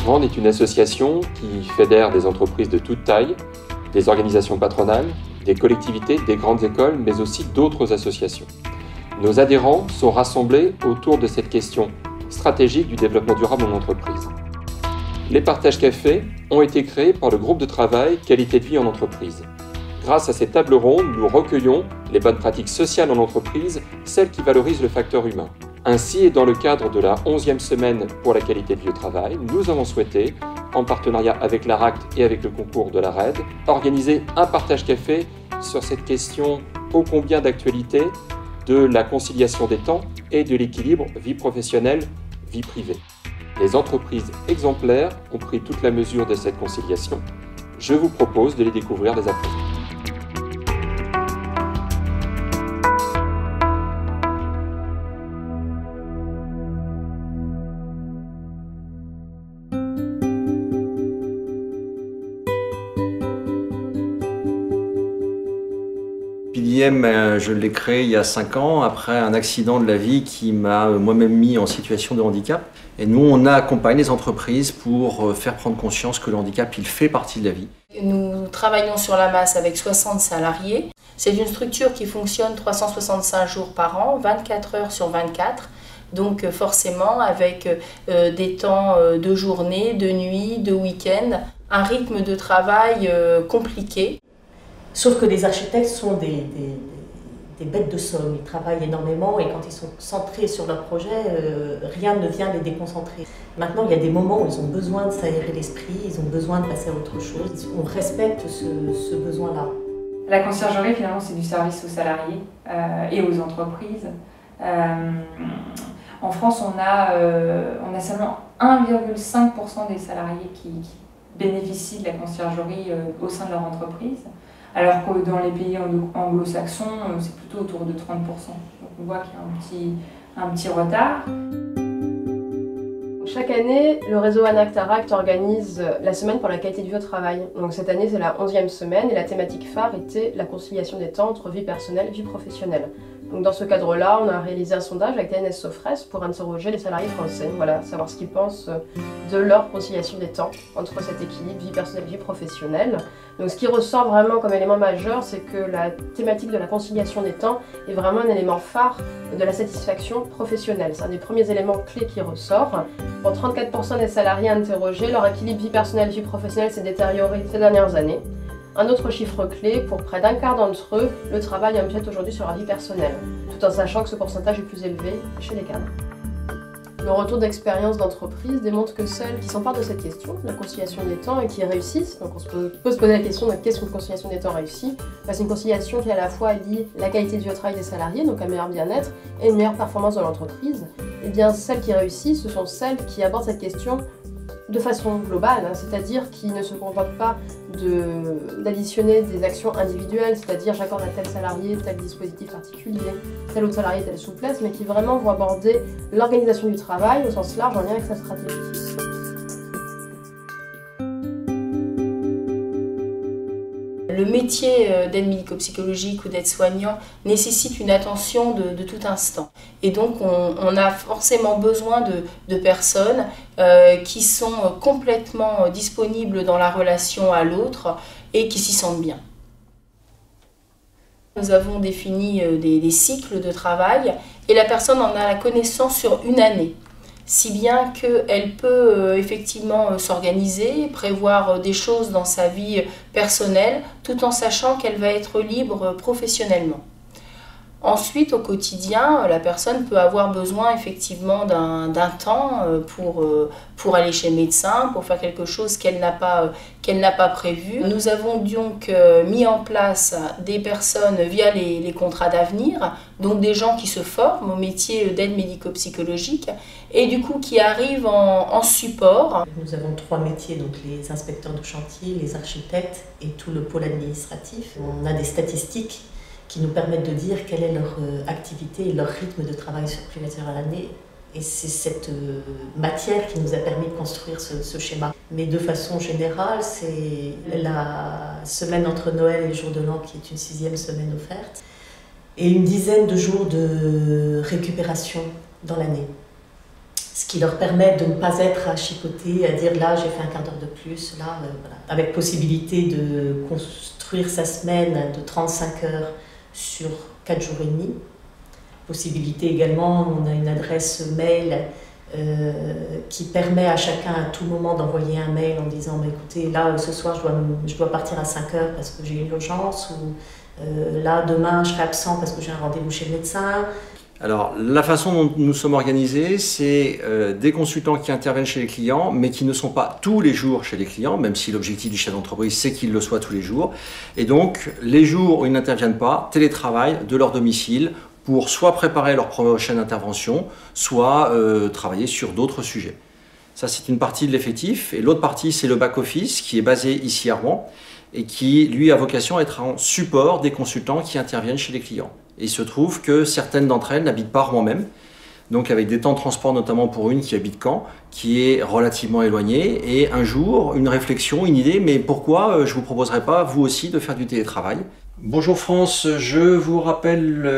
RAND est une association qui fédère des entreprises de toute taille, des organisations patronales, des collectivités, des grandes écoles, mais aussi d'autres associations. Nos adhérents sont rassemblés autour de cette question stratégique du développement durable en entreprise. Les partages cafés ont été créés par le groupe de travail Qualité de vie en entreprise. Grâce à ces tables rondes, nous recueillons les bonnes pratiques sociales en entreprise, celles qui valorisent le facteur humain. Ainsi, et dans le cadre de la 11e semaine pour la qualité de vie au travail, nous avons souhaité, en partenariat avec l'ARACT et avec le concours de la RAID, organiser un partage café sur cette question ô combien d'actualité de la conciliation des temps et de l'équilibre vie professionnelle, vie privée. Les entreprises exemplaires ont pris toute la mesure de cette conciliation. Je vous propose de les découvrir dès à présent. PDM, je l'ai créé il y a 5 ans, après un accident de la vie qui m'a moi-même mis en situation de handicap. Et nous, on a accompagné les entreprises pour faire prendre conscience que le handicap, il fait partie de la vie. Nous travaillons sur la masse avec 60 salariés. C'est une structure qui fonctionne 365 jours par an, 24 heures sur 24. Donc forcément avec des temps de journée, de nuit, de week-end, un rythme de travail compliqué. Sauf que les architectes sont des bêtes de somme, ils travaillent énormément et quand ils sont centrés sur leur projet, rien ne vient les déconcentrer. Maintenant, il y a des moments où ils ont besoin de s'aérer l'esprit, ils ont besoin de passer à autre chose. On respecte ce besoin-là. La conciergerie, finalement, c'est du service aux salariés et aux entreprises. En France, on a seulement 1,5% des salariés qui bénéficient de la conciergerie au sein de leur entreprise. Alors que dans les pays anglo-saxons, c'est plutôt autour de 30%. Donc on voit qu'il y a un petit retard. Chaque année, le réseau ANACT-ARACT organise la semaine pour la qualité de vie au travail. Donc cette année, c'est la 11e semaine et la thématique phare était la conciliation des temps entre vie personnelle et vie professionnelle. Donc dans ce cadre-là, on a réalisé un sondage avec TNS Sofres pour interroger les salariés français, voilà, savoir ce qu'ils pensent de leur conciliation des temps entre cet équilibre vie personnelle et vie professionnelle. Donc ce qui ressort vraiment comme élément majeur, c'est que la thématique de la conciliation des temps est vraiment un élément phare de la satisfaction professionnelle. C'est un des premiers éléments clés qui ressort. Pour 34% des salariés interrogés, leur équilibre vie personnelle et vie professionnelle s'est détérioré ces dernières années. Un autre chiffre clé, pour près d'un quart d'entre eux, le travail empiète aujourd'hui sur la vie personnelle, tout en sachant que ce pourcentage est plus élevé chez les cadres. Nos retours d'expérience d'entreprise démontrent que celles qui s'emparent de cette question, la conciliation des temps, et qui réussissent, donc on peut se poser la question de qu'est-ce qu'une conciliation des temps réussie, c'est une conciliation qui à la fois lie la qualité du travail des salariés, donc un meilleur bien-être, et une meilleure performance de l'entreprise. Et bien celles qui réussissent, ce sont celles qui abordent cette question de façon globale, c'est-à-dire qui ne se contentent pas d'additionner des actions individuelles, c'est-à-dire j'accorde à tel salarié tel dispositif particulier, tel autre salarié telle souplesse, mais qui vraiment vont aborder l'organisation du travail au sens large en lien avec sa stratégie. Le métier d'aide médico-psychologique ou d'aide-soignant nécessite une attention de tout instant. Et donc on a forcément besoin de personnes qui sont complètement disponibles dans la relation à l'autre et qui s'y sentent bien. Nous avons défini des cycles de travail et la personne en a la connaissance sur une année. Si bien qu'elle peut effectivement s'organiser, prévoir des choses dans sa vie personnelle, tout en sachant qu'elle va être libre professionnellement. Ensuite, au quotidien, la personne peut avoir besoin effectivement d'un temps pour aller chez le médecin, pour faire quelque chose qu'elle n'a pas prévu. Nous avons donc mis en place des personnes via les contrats d'avenir, donc des gens qui se forment au métier d'aide médico-psychologique et du coup qui arrivent en support. Nous avons 3 métiers, donc les inspecteurs de chantier, les architectes et tout le pôle administratif. On a des statistiques qui nous permettent de dire quelle est leur activité et leur rythme de travail sur plusieurs à l'année. Et c'est cette matière qui nous a permis de construire ce schéma. Mais de façon générale, c'est la semaine entre Noël et le jour de l'an qui est une 6e semaine offerte. Et une dizaine de jours de récupération dans l'année. ce qui leur permet de ne pas être à chipoter, à dire là j'ai fait un quart d'heure de plus, là, voilà. Avec possibilité de construire sa semaine de 35 heures sur 4 jours et demi. Possibilité également, on a une adresse mail qui permet à chacun à tout moment d'envoyer un mail en disant bah, écoutez, là ce soir je dois partir à 5 heures parce que j'ai une urgence, ou là demain je serai absent parce que j'ai un rendez-vous chez le médecin. Alors la façon dont nous sommes organisés, c'est des consultants qui interviennent chez les clients, mais qui ne sont pas tous les jours chez les clients, même si l'objectif du chef d'entreprise c'est qu'ils le soient tous les jours. Et donc les jours où ils n'interviennent pas, télétravail de leur domicile, pour soit préparer leur prochaine intervention, soit travailler sur d'autres sujets. Ça, c'est une partie de l'effectif. Et l'autre partie, c'est le back-office, qui est basé ici à Rouen, et qui, lui, a vocation à être en support des consultants qui interviennent chez les clients. Et il se trouve que certaines d'entre elles n'habitent pas Rouen même, donc avec des temps de transport, notamment pour une qui habite Caen, qui est relativement éloignée. Et un jour, une réflexion, une idée, mais pourquoi je ne vous proposerai pas, vous aussi, de faire du télétravail ? Bonjour France, je vous rappelle,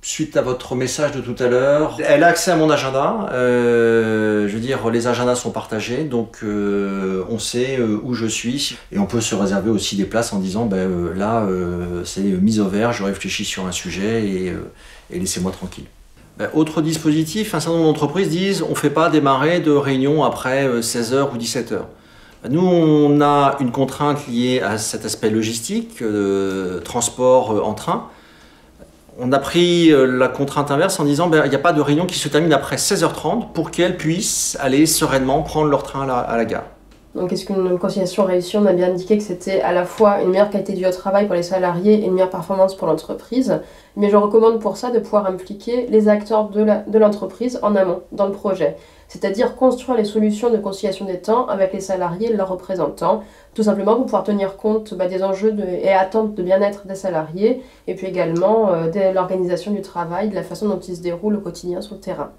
suite à votre message de tout à l'heure, elle a accès à mon agenda, je veux dire les agendas sont partagés, donc on sait où je suis et on peut se réserver aussi des places en disant là c'est mise au vert, je réfléchis sur un sujet et laissez-moi tranquille. Autre dispositif, un certain nombre d'entreprises disent on ne fait pas démarrer de réunion après 16h ou 17h. Nous, on a une contrainte liée à cet aspect logistique, transport en train. On a pris la contrainte inverse en disant il n'y a pas de réunion qui se termine après 16h30 pour qu'elles puissent aller sereinement prendre leur train à la gare. Donc est-ce qu'une conciliation réussie, on a bien indiqué que c'était à la fois une meilleure qualité de vie au travail pour les salariés et une meilleure performance pour l'entreprise. Mais je recommande pour ça de pouvoir impliquer les acteurs de l'entreprise en amont, dans le projet. C'est-à-dire construire les solutions de conciliation des temps avec les salariés et leurs représentants, tout simplement pour pouvoir tenir compte des enjeux et attentes de bien-être des salariés, et puis également de l'organisation du travail, de la façon dont il se déroule au quotidien sur le terrain.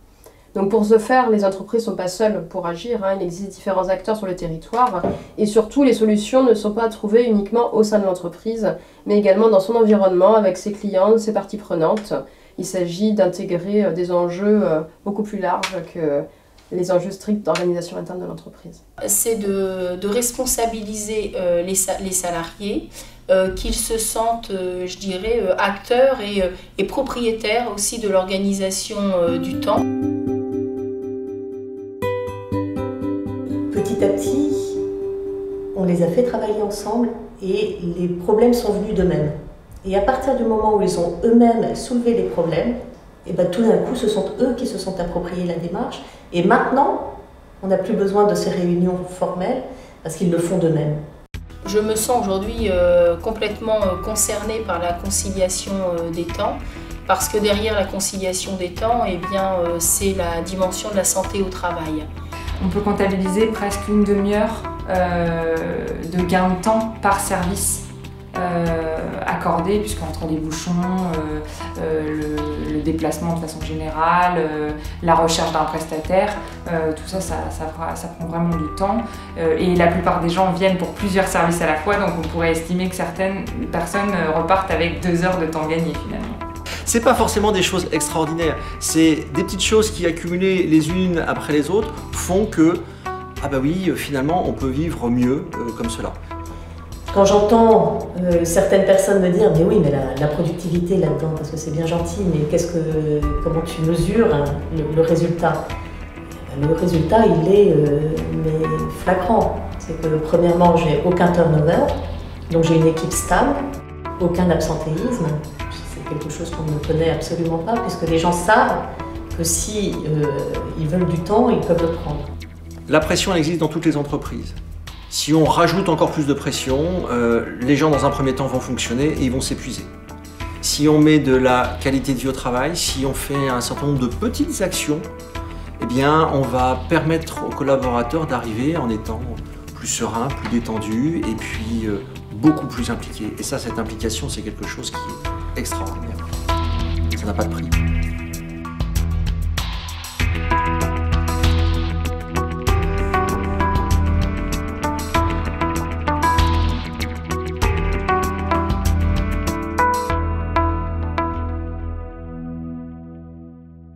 Donc pour ce faire, les entreprises ne sont pas seules pour agir, il existe différents acteurs sur le territoire, et surtout les solutions ne sont pas trouvées uniquement au sein de l'entreprise, mais également dans son environnement, avec ses clients, ses parties prenantes. Il s'agit d'intégrer des enjeux beaucoup plus larges que les enjeux stricts d'organisation interne de l'entreprise. C'est de responsabiliser les salariés, qu'ils se sentent, je dirais, acteurs et propriétaires aussi de l'organisation du temps. Petit à petit, on les a fait travailler ensemble et les problèmes sont venus d'eux-mêmes. Et à partir du moment où ils ont eux-mêmes soulevé les problèmes, et tout d'un coup, ce sont eux qui se sont appropriés la démarche. Et maintenant, on n'a plus besoin de ces réunions formelles parce qu'ils le font d'eux-mêmes. Je me sens aujourd'hui complètement concernée par la conciliation des temps, parce que derrière la conciliation des temps, c'est la dimension de la santé au travail. On peut comptabiliser presque une demi-heure de gain de temps par service accordé, puisqu'entre les bouchons, le déplacement de façon générale, la recherche d'un prestataire, tout ça, ça prend vraiment du temps. Et la plupart des gens viennent pour plusieurs services à la fois, donc on pourrait estimer que certaines personnes repartent avec 2 heures de temps gagné finalement. C'est pas forcément des choses extraordinaires, c'est des petites choses qui, accumulées les unes après les autres, font que, finalement, on peut vivre mieux comme cela. Quand j'entends certaines personnes me dire « mais oui, mais la productivité là-dedans, parce que c'est bien gentil, mais comment tu mesures le résultat ?» Le résultat, il est mais flagrant. C'est que premièrement, j'ai aucun turnover, donc j'ai une équipe stable, aucun absentéisme. C'est quelque chose qu'on ne connaît absolument pas, puisque les gens savent que si ils veulent du temps, ils peuvent le prendre. La pression, elle existe dans toutes les entreprises. Si on rajoute encore plus de pression, les gens dans un premier temps vont fonctionner et ils vont s'épuiser. Si on met de la qualité de vie au travail, si on fait un certain nombre de petites actions, on va permettre aux collaborateurs d'arriver en étant plus sereins, plus détendus et puis beaucoup plus impliqués. Et ça, cette implication, c'est quelque chose qui est extraordinaire. Ça n'a pas de prix.